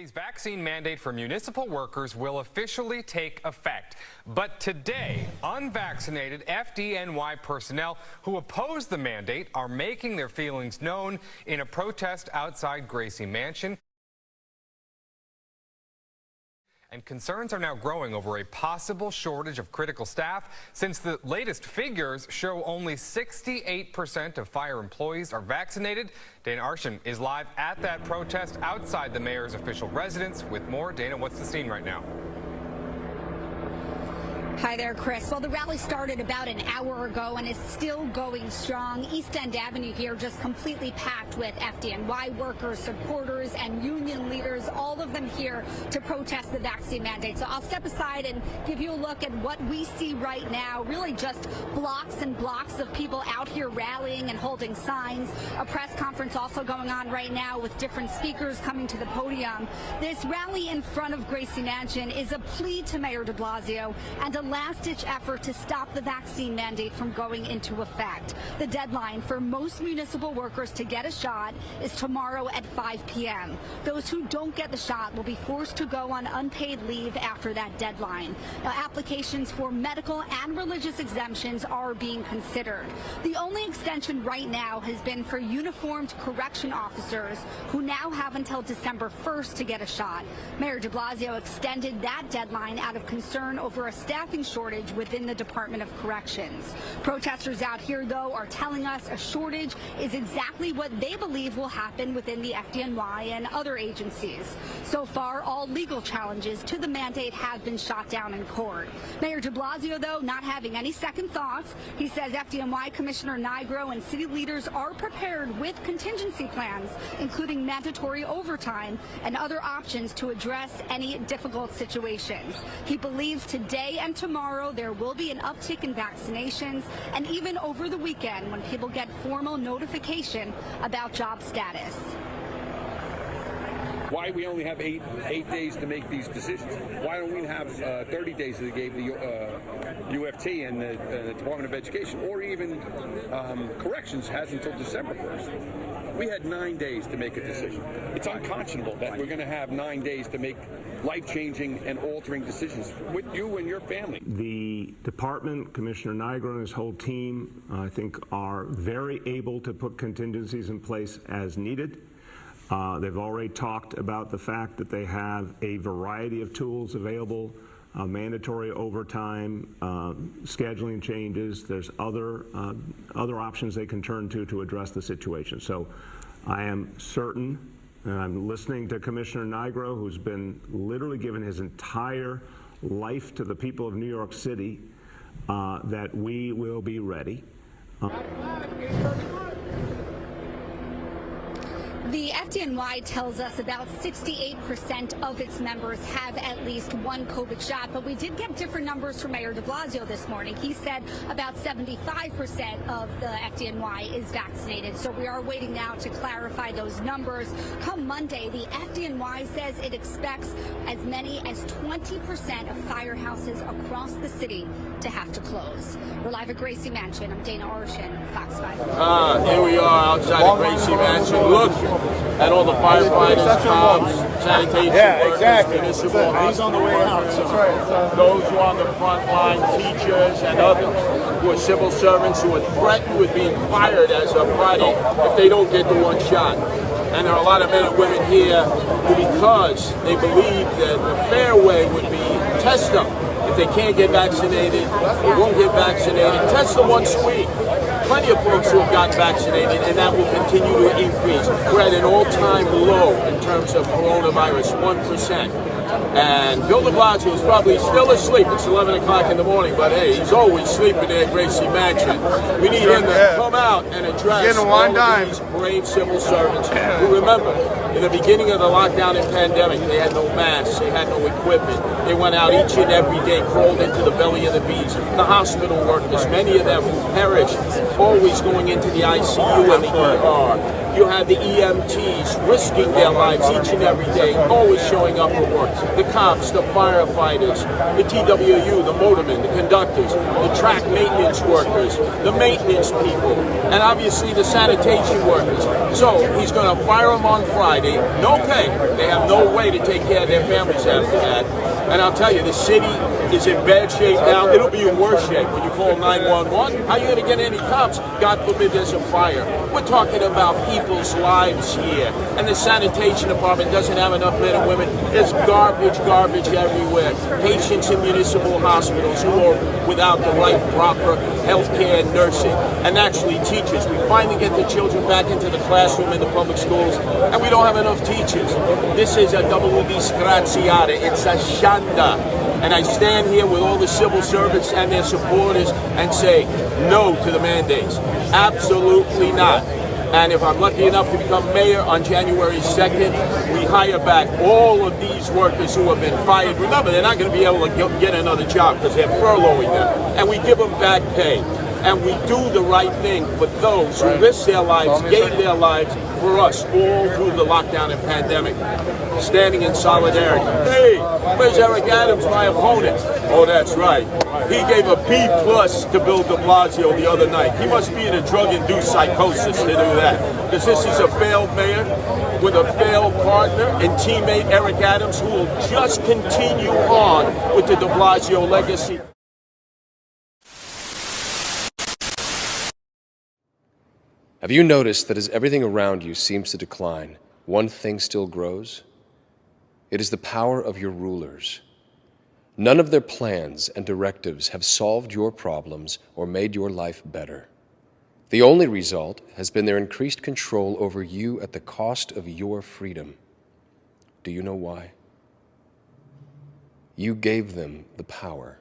City's vaccine mandate for municipal workers will officially take effect. But today, unvaccinated FDNY personnel who oppose the mandate are making their feelings known in a protest outside Gracie Mansion. And concerns are now growing over a possible shortage of critical staff since the latest figures show only 68% of fire employees are vaccinated. Dana Arshan is live at that protest outside the mayor's official residence with more. Dana, what's the scene right now? Hi there, Chris. Well, the rally started about an hour ago and is still going strong. East End Avenue here just completely packed with FDNY workers, supporters, and union leaders, all of them here to protest the vaccine mandate. So I'll step aside and give you a look at what we see right now. Really just blocks and blocks of people out here rallying and holding signs. A press conference also going on right now with different speakers coming to the podium. This rally in front of Gracie Mansion is a plea to Mayor de Blasio and a last-ditch effort to stop the vaccine mandate from going into effect. The deadline for most municipal workers to get a shot is tomorrow at 5 p.m. Those who don't get the shot will be forced to go on unpaid leave after that deadline. Now, applications for medical and religious exemptions are being considered. The only extension right now has been for uniformed correction officers who now have until December 1st to get a shot. Mayor de Blasio extended that deadline out of concern over a staffing shortage within the Department of Corrections. Protesters out here, though, are telling us a shortage is exactly what they believe will happen within the FDNY and other agencies. So far, all legal challenges to the mandate have been shot down in court. Mayor de Blasio, though, not having any second thoughts. He says FDNY Commissioner Nigro and city leaders are prepared with contingency plans, including mandatory overtime and other options to address any difficult situations. He believes today and tomorrow there will be an uptick in vaccinations, and even over the weekend when people get formal notification about job status. Why we only have eight days to make these decisions? Why don't we have 30 days that they gave the UFT and the Department of Education, or even corrections has until December 1st? We had 9 days to make a decision. It's unconscionable that we're going to have 9 days to make life-changing and altering decisions with you and your family. The department, Commissioner Nigro and his whole team, I think, are very able to put contingencies in place as needed. They've already talked about the fact that they have a variety of tools available, mandatory overtime, scheduling changes. There's other options they can turn to address the situation. So I am certain, and I'm listening to Commissioner Nigro, who's been literally given his entire life to the people of New York City, that we will be ready. The FDNY tells us about 68% of its members have at least one COVID shot, but we did get different numbers from Mayor de Blasio this morning. He said about 75% of the FDNY is vaccinated, so we are waiting now to clarify those numbers. Come Monday, the FDNY says it expects as many as 20% of firehouses across the city to have to close. We're live at Gracie Mansion. I'm Dana Arshan, Fox 5. Here we are outside of Gracie Mansion. Look at all the firefighters, cops, sanitation workers, municipal hospital workers, those who are on the front line, teachers and others who are civil servants who are threatened with being fired as of Friday if they don't get the one shot. And there are a lot of men and women here who, because they believe that the fair way would be test them. If they can't get vaccinated, they won't get vaccinated. Test them once a week. Plenty of folks who have gotten vaccinated, and that will continue to increase. We're at an all-time low in terms of coronavirus, 1%. And Bill de Blasio is probably still asleep. It's 11 o'clock in the morning, but hey, he's always sleeping there at Gracie Mansion. We need him to come out and address all of these brave civil servants who, remember, in the beginning of the lockdown and pandemic, they had no masks, they had no equipment. They went out each and every day, crawled into the belly of the beast. The hospital workers, many of them who perished, always going into the ICU and the ER. You have the EMTs risking their lives each and every day, always showing up for work. The cops, the firefighters, the TWU, the motormen, the conductors, the track maintenance workers, the maintenance people, and obviously the sanitation workers. So he's going to fire them on Friday, no pay. They have no way to take care of their families after that. And I'll tell you, the city is in bad shape now. It'll be in worse shape when you call 911. How are you going to get any cops? God forbid there's a fire. We're talking about people's lives here. And the sanitation department doesn't have enough men and women. There's garbage everywhere. Patients in municipal hospitals who are without the right, proper health care and nursing. And actually teachers. We finally get the children back into the classroom in the public schools, and we don't have enough teachers. This is a double disgraziata. It's a shanda. And I stand here with all the civil servants and their supporters and say no to the mandates. Absolutely not. And if I'm lucky enough to become mayor on January 2nd, we hire back all of these workers who have been fired. Remember, they're not going to be able to get another job because they're furloughing them. And we give them back pay. And we do the right thing for those who risked their lives, gave their lives for us all through the lockdown and pandemic. Standing in solidarity. Hey, where's Eric Adams, my opponent? Oh, that's right. He gave a B+ to Bill de Blasio the other night. He must be in a drug-induced psychosis to do that. Because this is a failed mayor with a failed partner and teammate, Eric Adams, who will just continue on with the de Blasio legacy. Have you noticed that as everything around you seems to decline, one thing still grows? It is the power of your rulers. None of their plans and directives have solved your problems or made your life better. The only result has been their increased control over you at the cost of your freedom. Do you know why? You gave them the power.